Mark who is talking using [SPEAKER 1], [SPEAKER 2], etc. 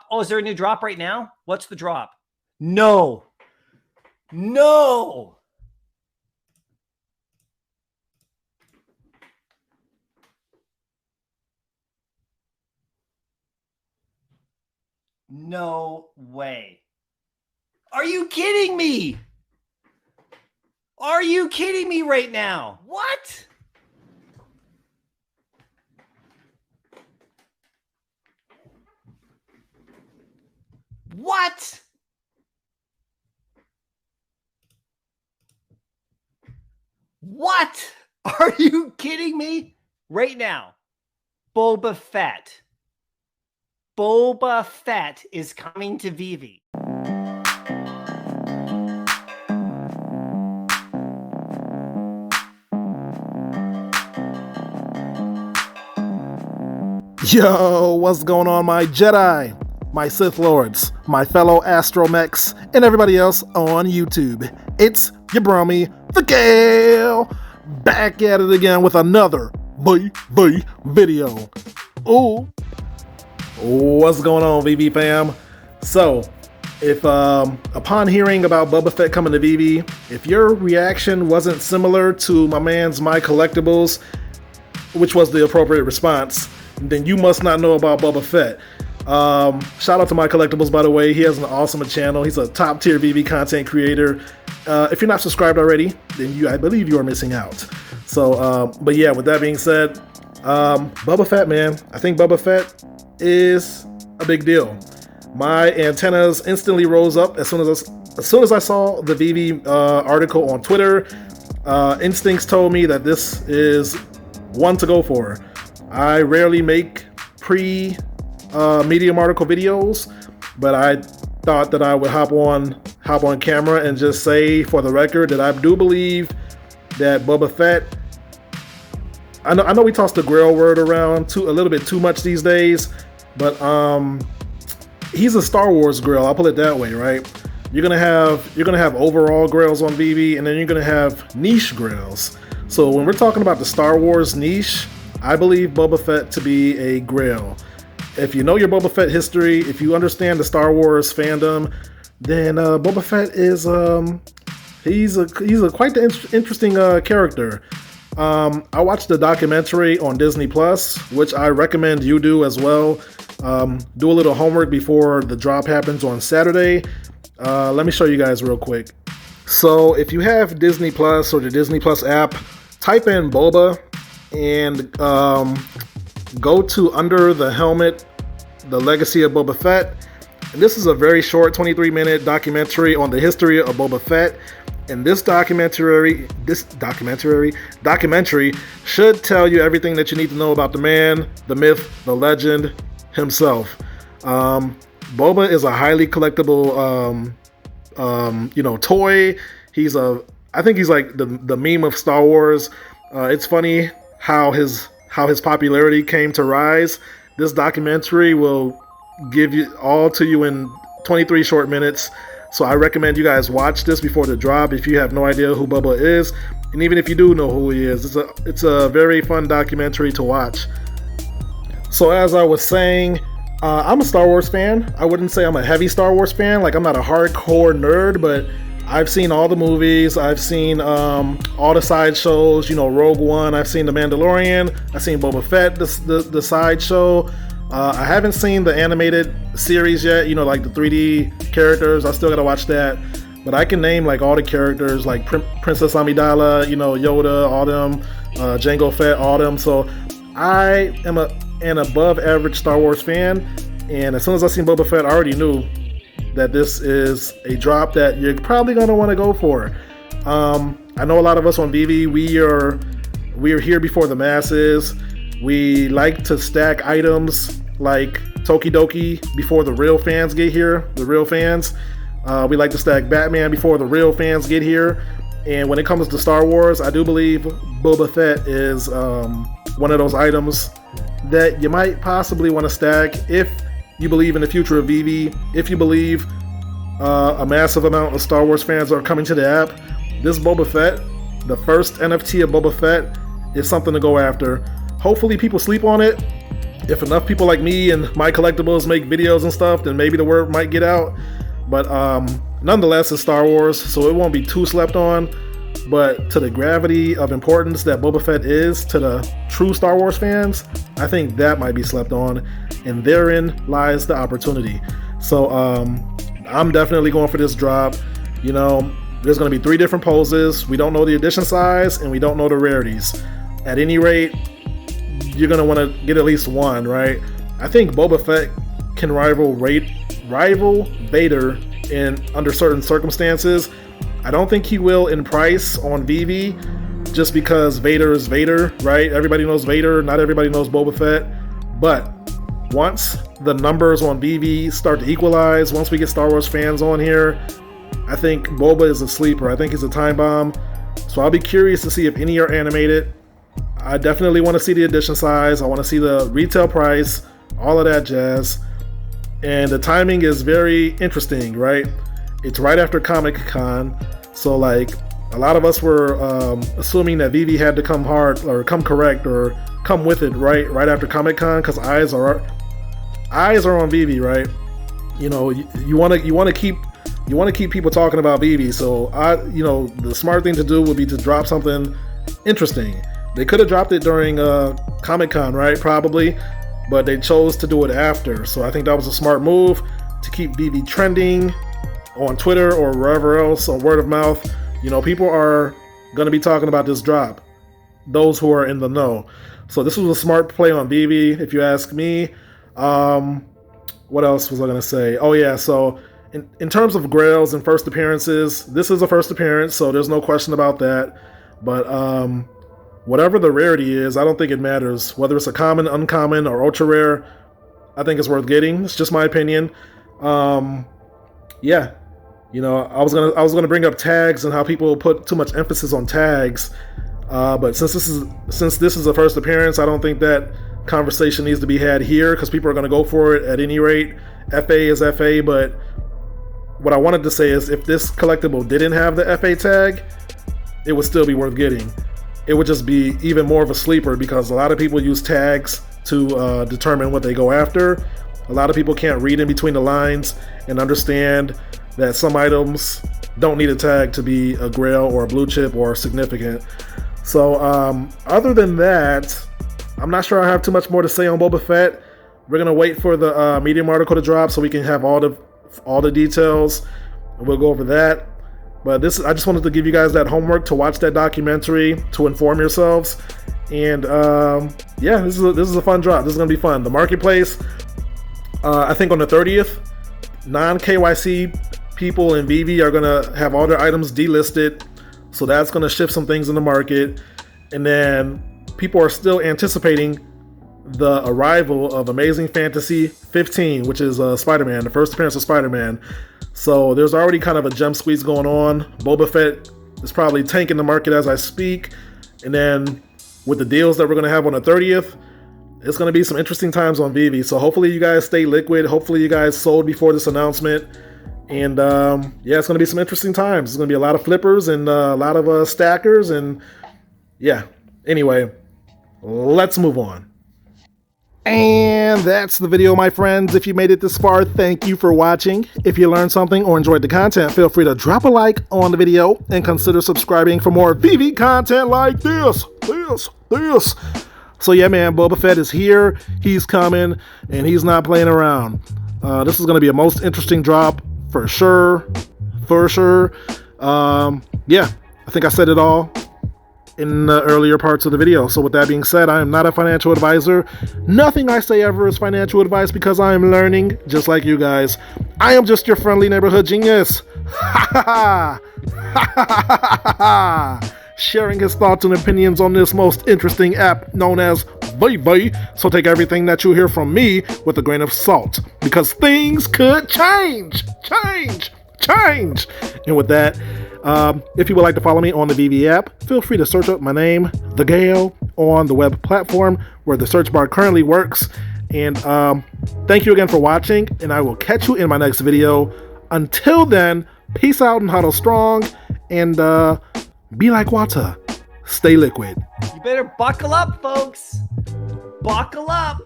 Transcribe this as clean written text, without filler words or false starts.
[SPEAKER 1] Oh, is there a new drop right now? What's the drop? No. No. No way. Are you kidding me? Are you kidding me right now? What? What? What? Are you kidding me? Right now, Boba Fett. Boba Fett is coming to Veve.
[SPEAKER 2] Yo, what's going on, my Jedi, my Sith Lords, my fellow astromechs, and everybody else on YouTube? It's your bromie, the GRAIL, back at it again with another video. Ooh, what's going on, Veve fam? So, if upon hearing about Boba Fett coming to Veve, if your reaction wasn't similar to my man's My Collectables, which was the appropriate response, then you must not know about Boba Fett. Shout out to My Collectables, by the way. He has an awesome channel. He's a top tier Veve content creator. If you're not subscribed already, then I believe you are missing out. So, but yeah, with that being said, Boba Fett, man, I think Boba Fett is a big deal. My antennas instantly rose up as soon as I saw the Veve article on Twitter. Instincts told me that this is one to go for. I rarely make pre-medium article videos, but I thought that I would hop on camera and just say for the record that I do believe that Boba Fett. I know we toss the GRAIL word around a little bit too much these days, but he's a Star Wars GRAIL. I'll put it that way, right? You're gonna have overall GRAILs on Veve, and then you're gonna have niche GRAILs. So when we're talking about the Star Wars niche, I believe Boba Fett to be a GRAIL. If you know your Boba Fett history, if you understand the Star Wars fandom, then Boba Fett is he's quite the interesting character. I watched the documentary on Disney Plus, which I recommend you do as well. Do a little homework before the drop happens on Saturday. Let me show you guys real quick. So if you have Disney Plus or the Disney Plus app, type in Boba and go to Under the Helmet, The Legacy of Boba Fett. And this is a very short 23-minute documentary on the history of Boba Fett. And this documentary should tell you everything that you need to know about the man, the myth, the legend himself. Boba is a highly collectible toy. I think he's like the meme of Star Wars. It's funny how his popularity came to rise. This documentary will give you all to you in 23 short minutes. So I recommend you guys watch this before the drop if you have no idea who Boba is. And even if you do know who he is, it's a very fun documentary to watch. So as I was saying, I'm a Star Wars fan. I wouldn't say I'm a heavy Star Wars fan. Like, I'm not a hardcore nerd, but I've seen all the movies. I've seen all the side shows, Rogue One. I've seen The Mandalorian. I've seen Boba Fett, the side show. I haven't seen the animated series yet, like the 3D characters. I still gotta watch that. But I can name like all the characters, like Princess Amidala, Yoda, all them, Jango Fett, all them. So I am an above average Star Wars fan. And as soon as I seen Boba Fett, I already knew that this is a drop that you're probably going to want to go for. I know a lot of us on Veve, we are here before the masses. We like to stack items like Tokidoki before the real fans get here, the real fans. We like to stack Batman before the real fans get here. And when it comes to Star Wars, I do believe Boba Fett is one of those items that you might possibly want to stack if you believe in the future of Veve, if you believe a massive amount of Star Wars fans are coming to the app. This Boba Fett, the first NFT of Boba Fett, is something to go after. Hopefully people sleep on it. if enough people like me and my collectibles make videos and stuff, then maybe the word might get out. But nonetheless, it's Star Wars, so it won't be too slept on. But to the gravity of importance that Boba Fett is to the true Star Wars fans, I think that might be slept on, and therein lies the opportunity. So I'm definitely going for this drop. You know, there's going to be 3 different poses. We don't know the edition size, and we don't know the rarities. At any rate, you're going to want to get at least one, right? I think Boba Fett can rival Vader under certain circumstances. I don't think he will in price on Veve, just because Vader is Vader, right? Everybody knows Vader, not everybody knows Boba Fett. But once the numbers on Veve start to equalize, once we get Star Wars fans on here, I think Boba is a sleeper. I think he's a time bomb. So I'll be curious to see if any are animated. I definitely want to see the edition size. I want to see the retail price, all of that jazz. And the timing is very interesting, right? It's right after Comic-Con, so like a lot of us were assuming that Veve had to come hard or come correct or come with it right after Comic-Con, because eyes are on Veve, right? You know, you want to keep people talking about Veve. So the smart thing to do would be to drop something interesting. They could have dropped it during Comic-Con, right? Probably, but they chose to do it after. So I think that was a smart move to keep Veve trending on Twitter or wherever else, on word of mouth. You know, people are going to be talking about this drop, those who are in the know. So this was a smart play on Veve, if you ask me. What else was I going to say? Oh yeah, so in terms of grails and first appearances, this is a first appearance, so there's no question about that. But whatever the rarity is, I don't think it matters. Whether it's a common, uncommon, or ultra rare, I think it's worth getting. It's just my opinion. Yeah. You know, I was gonna bring up tags and how people put too much emphasis on tags, but since this is a first appearance, I don't think that conversation needs to be had here, because people are gonna go for it at any rate. FA is FA, but what I wanted to say is, if this collectible didn't have the FA tag, it would still be worth getting. It would just be even more of a sleeper, because a lot of people use tags to determine what they go after. A lot of people can't read in between the lines and understand that some items don't need a tag to be a grail or a blue chip or significant. So other than that, I'm not sure I have too much more to say on Boba Fett. We're gonna wait for the Medium article to drop so we can have all the details. We'll go over that. But I just wanted to give you guys that homework to watch that documentary to inform yourselves. And yeah, this is a fun drop. This is gonna be fun. The marketplace, I think on the 30th, non-KYC people in Veve are gonna have all their items delisted, so that's gonna shift some things in the market. And then people are still anticipating the arrival of Amazing Fantasy 15, which is Spider-Man, the first appearance of Spider-Man. So there's already kind of a gem squeeze going on. Boba Fett is probably tanking the market as I speak. And then with the deals that we're gonna have on the 30th, it's gonna be some interesting times on Veve. So hopefully you guys stay liquid. Hopefully you guys sold before this announcement. And yeah, it's gonna be some interesting times. It's gonna be a lot of flippers and a lot of stackers, and yeah. Anyway, let's move on. And that's the video, my friends. If you made it this far, thank you for watching. If you learned something or enjoyed the content, feel free to drop a like on the video and consider subscribing for more Veve content like this. So yeah, man, Boba Fett is here. He's coming, and he's not playing around. This is going to be a most interesting drop for sure. Yeah, I think I said it all in the earlier parts of the video. So with that being said, I am not a financial advisor. Nothing I say ever is financial advice, because I am learning just like you guys. I am just your friendly neighborhood genius. Sharing his thoughts and opinions on this most interesting app known as Veve. So take everything that you hear from me with a grain of salt, because things could change. And with that, if you would like to follow me on the Veve app, feel free to search up my name, The GRAIL, on the web platform where the search bar currently works. And thank you again for watching, and I will catch you in my next video. Until then, peace out and huddle strong, and be like water. Stay liquid.
[SPEAKER 1] You better buckle up, folks. Buckle up.